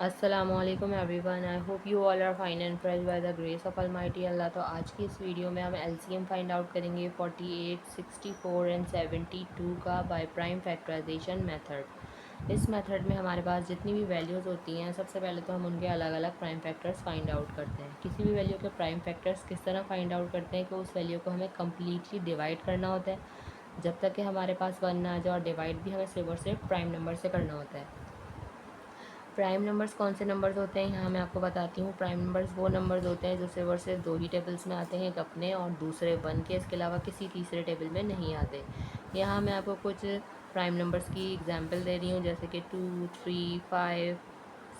अस्सलामुअलैकुम everyone. I hope you all are fine and fresh by the grace of almighty Allah. तो आज की इस वीडियो में हम एलसीएम फाइंड आउट करेंगे 48, 64 एंड 72 का बाय प्राइम फैक्टराइजेशन मेथड। इस मेथड में हमारे पास जितनी भी वैल्यूज़ होती हैं, सबसे पहले तो हम उनके अलग अलग प्राइम फैक्टर्स फाइंड आउट करते हैं। किसी भी वैल्यू के प्राइम फैक्टर्स किस तरह फाइंड आउट करते हैं कि उस वैल्यू को हमें कम्प्लीटली डिवाइड करना होता है जब तक कि हमारे पास वन ना आ जाए, और डिवाइड भी हमें सिर्फ और सिर्फ प्राइम नंबर से करना होता है। प्राइम नंबर्स कौन से नंबर्स होते हैं, यहाँ मैं आपको बताती हूँ। प्राइम नंबर्स वो नंबर्स होते हैं जो सिर्फ और सिर्फ दो ही टेबल्स में आते हैं, एक अपने और दूसरे वन के, इसके अलावा किसी तीसरे टेबल में नहीं आते। यहाँ मैं आपको कुछ प्राइम नंबर्स की एग्जांपल दे रही हूँ, जैसे कि 2, 3, 5,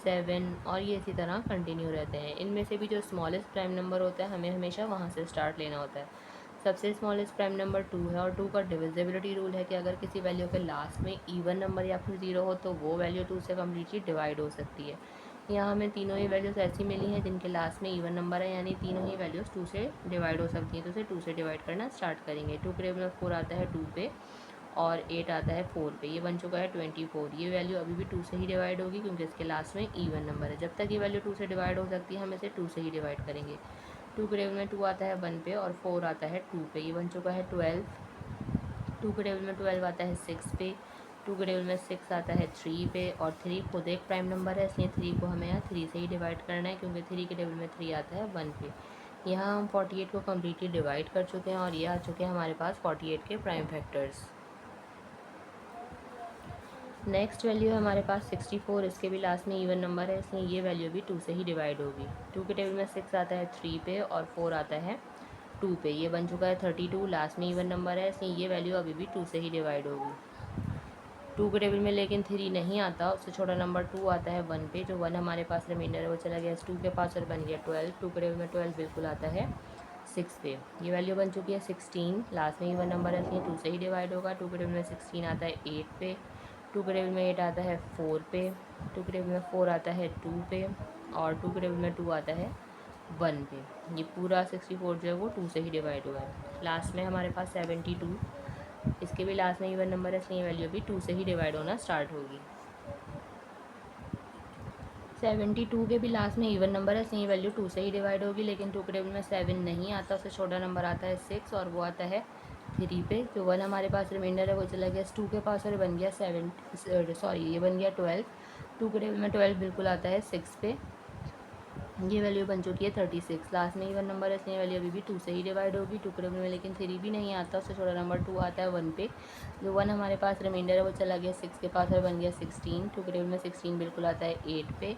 7 और ये इसी तरह कंटिन्यू रहते हैं। इनमें से भी जो स्मॉलेस्ट प्राइम नंबर होता है, हमें हमेशा वहाँ से स्टार्ट लेना होता है। सबसे स्मॉलेस्ट प्राइम नंबर 2 है, और 2 का डिविजिबिलिटी रूल है कि अगर किसी वैल्यू के लास्ट में इवन नंबर या फिर ज़ीरो हो तो वो वैल्यू 2 से कम्प्लीटली डिवाइड हो सकती है। यहाँ हमें तीनों ही वैल्यूज़ ऐसी मिली हैं जिनके लास्ट में इवन नंबर है, यानी तीनों ही वैल्यूज़ 2 से डिवाइड हो सकती हैं। तो उसे 2 से डिवाइड करना स्टार्ट करेंगे। 2 के टेबल में 4 आता है 2 पे, और 8 आता है 4 पे। ये बन चुका है 24। ये वैल्यू अभी भी 2 से ही डिवाइड होगी क्योंकि इसके लास्ट में इवन नंबर है। जब तक ये वैल्यू 2 से डिवाइड हो सकती है, हम इसे 2 से ही डिवाइड करेंगे। 2 के टेबल में 2 आता है 1 पे, और 4 आता है 2 पे। ये बन चुका है 12। 2 के टेबल में 12 आता है 6 पे। 2 के टेबल में 6 आता है 3 पे, और 3 खुद एक प्राइम नंबर है, इसलिए 3 को हमें यहाँ 3 से ही डिवाइड करना है क्योंकि 3 के टेबल में 3 आता है 1 पे। यहाँ हम 48 को कम्प्लीटली डिवाइड कर चुके हैं, और ये आ चुके हैं हमारे पास 48 के प्राइम फैक्टर्स। नेक्स्ट वैल्यू है हमारे पास 64। इसके भी लास्ट में इवन नंबर है, इसलिए ये वैल्यू भी 2 से ही डिवाइड होगी। 2 के टेबल में 6 आता है 3 पे, और 4 आता है 2 पे। ये बन चुका है 32। लास्ट में इवन नंबर है, इसलिए ये वैल्यू अभी भी 2 से ही डिवाइड होगी। 2 के टेबल में लेकिन 3 नहीं आता, उससे छोटा नंबर 2 आता है 1 पे। जो 1 हमारे पास रिमाइंडर है वो चला गया 2 के पास और बन गया 12। 2 के टेबल में 12 बिल्कुल आता है 6 पे। ये वैल्यू बन चुकी है 16। लास्ट में इवन नंबर है, इसलिए 2 से ही डिवाइड होगा। 2 के टेबल में 16 आता है 8 पे। 2 के टेबल में 8 आता है 4 पे। 2 के टेबल में 4 आता है 2 पे, और 2 के टेबल में 2 आता है 1 पे। ये पूरा 64 जो है वो 2 से ही डिवाइड हुआ है। लास्ट में हमारे पास 72। इसके भी लास्ट में इवन नंबर है, इसलिए वैल्यू भी 2 से ही डिवाइड होना स्टार्ट होगी। 72 के भी लास्ट में इवन नंबर है, इसलिए वैल्यू 2 से ही डिवाइड होगी। लेकिन 2 के टेबल में 7 नहीं आता, उससे छोटा नंबर आता है 6, और वो आता है 3 पे। जो 1 हमारे पास रिमाइंडर है वो चला गया 2 के पास और बन गया 7, सॉरी ये बन गया 12। 2 के टेबल में 12 बिल्कुल आता है 6 पे। ये वैल्यू बन चुकी है 36। लास्ट में इवन नंबर है, इसलिए वैल्यू अभी भी 2 से ही डिवाइड होगी। 2 के टेबल में लेकिन 3 भी नहीं आता, उससे छोटा नंबर 2 आता है 1 पे। जो 1 हमारे पास रिमाइंडर है वो चला गया 6 के पास और बन गया 16। 2 के टेबल में 16 बिल्कुल आता है 8 पे।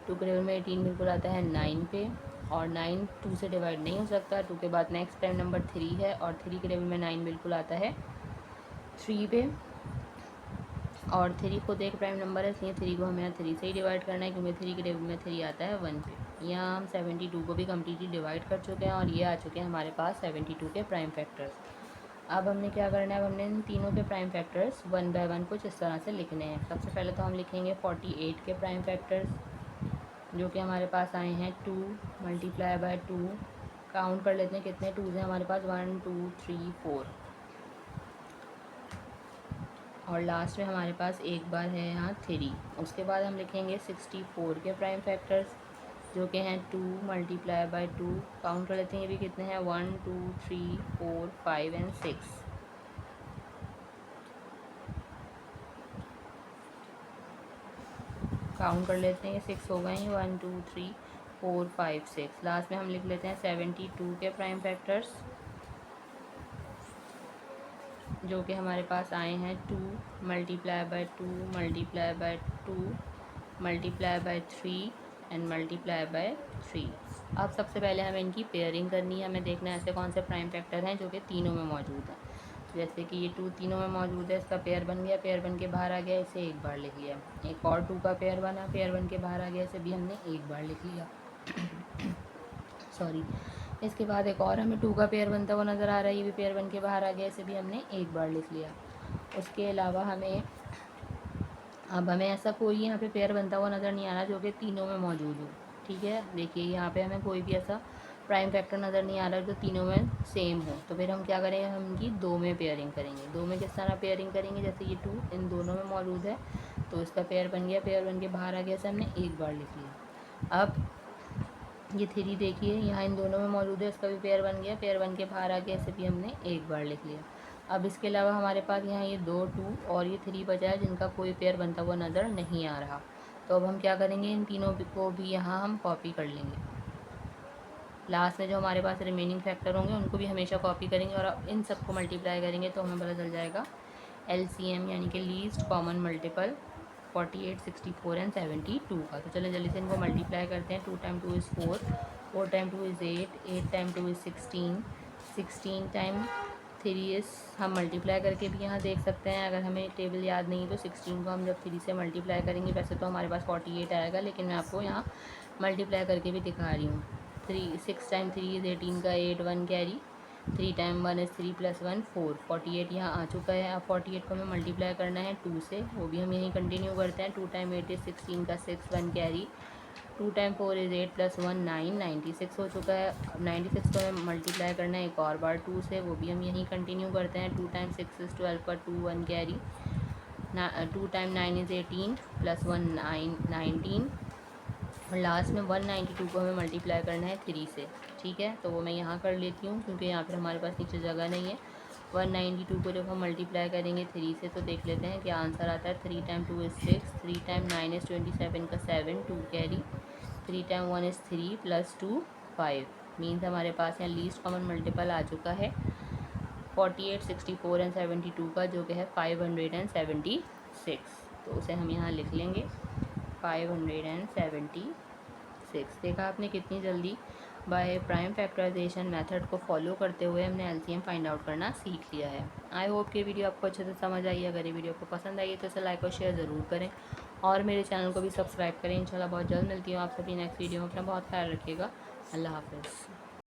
2 के टेबल में 18 बिल्कुल आता है 9 पे, और 9 2 से डिवाइड नहीं हो सकता। 2 के बाद नेक्स्ट प्राइम नंबर 3 है, और 3 के टेबल में 9 बिल्कुल आता है 3 पे, और 3 खुद एक प्राइम नंबर है, इसलिए 3 को हमें यहाँ 3 से ही डिवाइड करना है क्योंकि 3 के टेबल में 3 आता है 1 पे। यहाँ हम 72 को भी कम्प्लीटली डिवाइड कर चुके हैं, और ये आ चुके हैं हमारे पास 72 के प्राइम फैक्टर्स। अब हमने क्या करना है, अब हमने इन तीनों के prime factors one by one कुछ इस तरह से लिखने हैं। सबसे पहले तो हम लिखेंगे 48 के प्राइम फैक्टर्स, जो कि हमारे पास आए हैं 2 मल्टीप्लाई बाय 2। काउंट कर लेते हैं कितने 2s हैं हमारे पास, 1 2 3 4, और लास्ट में हमारे पास एक बार है यहाँ 3। उसके बाद हम लिखेंगे 64 के प्राइम फैक्टर्स, जो कि हैं 2 मल्टीप्लाई बाय 2। काउंट कर लेते हैं ये भी कितने हैं, 1 2 3 4 5 एंड 6। काउंट कर लेते हैं, ये 6 हो गए हैं, 1 2 3 4 5 6। लास्ट में हम लिख लेते हैं 72 के प्राइम फैक्टर्स, जो कि हमारे पास आए हैं 2 multiply by 2 multiply by 2 multiply by 3 and multiply by 3। अब सबसे पहले हमें इनकी पेयरिंग करनी है। हमें देखना है ऐसे कौन से प्राइम फैक्टर हैं जो कि तीनों में मौजूद हैं। जैसे कि ये 2 तीनों में मौजूद है, इसका पेयर बन गया, पेयर बन के बाहर आ गया, इसे एक बार लिख लिया। एक और 2 का पेयर बना, पेयर बन के बाहर आ गया, इसे भी हमने एक बार लिख लिया। सॉरी। इसके बाद एक और हमें 2 का पेयर बनता हुआ नज़र आ रहा है, ये भी पेयर बन के बाहर आ गया, इसे भी हमने एक बार लिख लिया। उसके अलावा अब हमें ऐसा कोई यहाँ पे पेयर बनता हुआ नज़र नहीं आ रहा जो कि तीनों में मौजूद हो। ठीक है, देखिए यहाँ पे हमें कोई भी ऐसा प्राइम फैक्टर नज़र नहीं आ रहा जो तीनों में सेम हो। तो फिर हम क्या करेंगे, हम इनकी 2 में पेयरिंग करेंगे। 2 में किस तरह पेयरिंग करेंगे, जैसे ये 2 इन दोनों में मौजूद है, तो इसका पेयर बन गया, पेयर बन के बाहर आ गया, इसे हमने एक बार लिख लिया। अब ये 3 देखिए यहाँ इन दोनों में मौजूद है, इसका भी पेयर बन गया, पेयर बन के बाहर आ गया, इसे भी हमने एक बार लिख लिया। अब इसके अलावा हमारे पास यहाँ ये 2 2 और ये 3 बचा है जिनका कोई पेयर बनता हुआ नज़र नहीं आ रहा। तो अब हम क्या करेंगे, इन तीनों को भी यहाँ हम कॉपी कर लेंगे। लास्ट में जो हमारे पास रिमेनिंग फैक्टर होंगे उनको भी हमेशा कॉपी करेंगे और अब इन सबको मल्टीप्लाई करेंगे तो हमें पता चल जाएगा LCM यानी कि लीस्ट कॉमन मल्टीपल 48, 64 एंड 72 का। तो चलिए जल्दी से इनको मल्टीप्लाई करते हैं। 2 time 2 is 4, 4 time 2 is 8, 8 time 2 is 16, 16 time 3 is, हम मल्टीप्लाई करके भी यहाँ देख सकते हैं। अगर हमें टेबल याद नहीं तो 16 को हम जब 3 से मल्टीप्लाई करेंगे, वैसे तो हमारे पास 48 आएगा, लेकिन मैं आपको यहाँ मल्टीप्लाई करके भी दिखा रही हूँ। 6 टाइम 3 इज़ 18 का 8, 1 कैरी, 3 टाइम 1 इज़ 3 + 1 4, 48 यहाँ आ चुका है। अब 48 को हमें मल्टीप्लाई करना है 2 से, वो भी हम यहीं कंटिन्यू करते हैं। 2 टाइम 8 इज़ 16 का 6, 1 कैरी, 2 टाइम 4 इज़ 8 + 1 9, 96 हो चुका है। अब 96 को हमें मल्टीप्लाई करना है एक और बार 2 से, वो भी हम यहीं कंटिन्यू करते हैं। 2 टाइम 6 इज़ 12 का 2, 1 कैरी, 2 टाइम 9 इज़ 18 + 1 9, 19, और लास्ट में 192 को हमें मल्टीप्लाई करना है 3 से। ठीक है, तो वो मैं यहाँ कर लेती हूँ क्योंकि यहाँ पर हमारे पास नीचे जगह नहीं है। 192 को जब हम मल्टीप्लाई करेंगे 3 से तो देख लेते हैं क्या आंसर आता है। 3 टाइम 2 इज़ 6, 3 टाइम 9 इज़ 27 का 7, 2 कैरी, 3 टाइम 1 इज़ 3 + 2 5, मीन्स हमारे पास यहाँ लीस्ट कॉमन मल्टीपल आ चुका है 48, 64 एंड 72 का, जो कि है 576। तो उसे हम यहाँ लिख लेंगे 576। देखा आपने कितनी जल्दी बाय प्राइम फैक्टराइजेशन मेथड को फॉलो करते हुए हमने LCM फाइंड आउट करना सीख लिया है। आई होप कि वीडियो आपको अच्छे से समझ आई। अगर ये वीडियो आपको पसंद आई है तो इसे लाइक और शेयर ज़रूर करें और मेरे चैनल को भी सब्सक्राइब करें। इंशाल्लाह बहुत जल्द मिलती हूँ आप सभी नेक्स्ट वीडियो में। अपना बहुत ख्याल रखिएगा। अल्लाह हाफ़िज़।